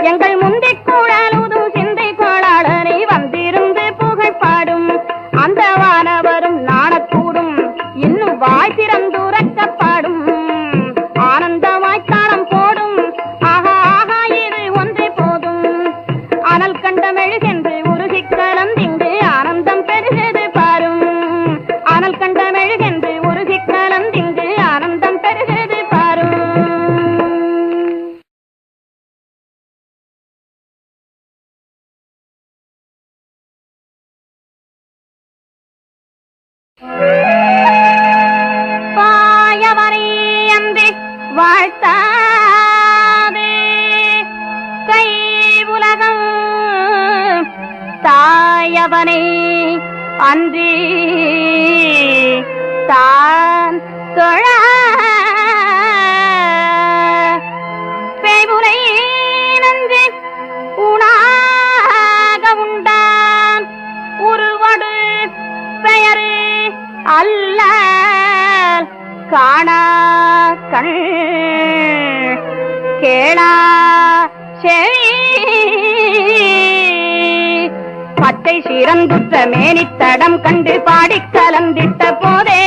எங்கள் முந்திக் கூழாலுதும் சிந்தை கோளாளனை வந்திருந்து புகழ்பாடும் அந்த வானவரும் நாணக்கூடும் இன்னும் வாய் திறந்துரைக்கப்பாடும் ஆனந்தமாய் தாளம் போடும் ஆஹா ஆஹா இது ஒன்றே போதும் அனல் கண்ட மெழுகென்று உருகி கலந்திங்கு ஆனந்தம் பெருகது பாரும் அனல் கண்ட மெழுகென்று உருகி கலந்திங்கு ஆனந்தம் பெருகது பாரும். பாயவனை அன்றி வாழ்த்தாதே கை உலகம் தாயவனை அன்றி தான் தொழ பேய்புலை நன்றி உணாக உண்டான் உருவடு பெயரு அல்ல காணா கண் கேளா செவி பச்சை சீரந்துற்ற மேனித்தடம் கண்டு பாடிக் கலந்திட்ட போதே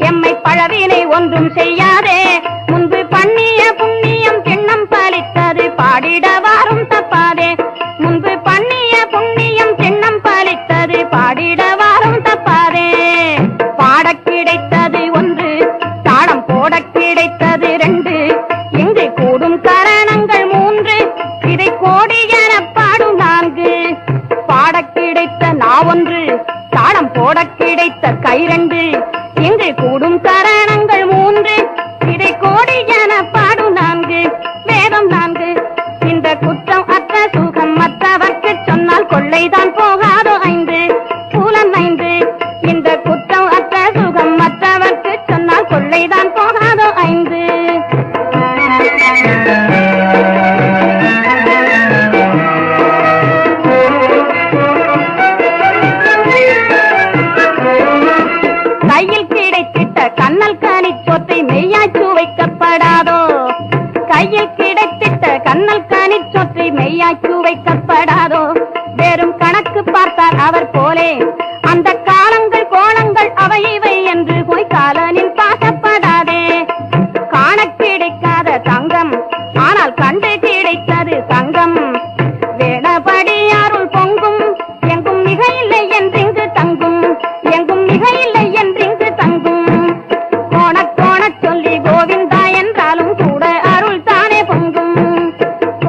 எம்மை பழவினை ஒன்றும் செய்யா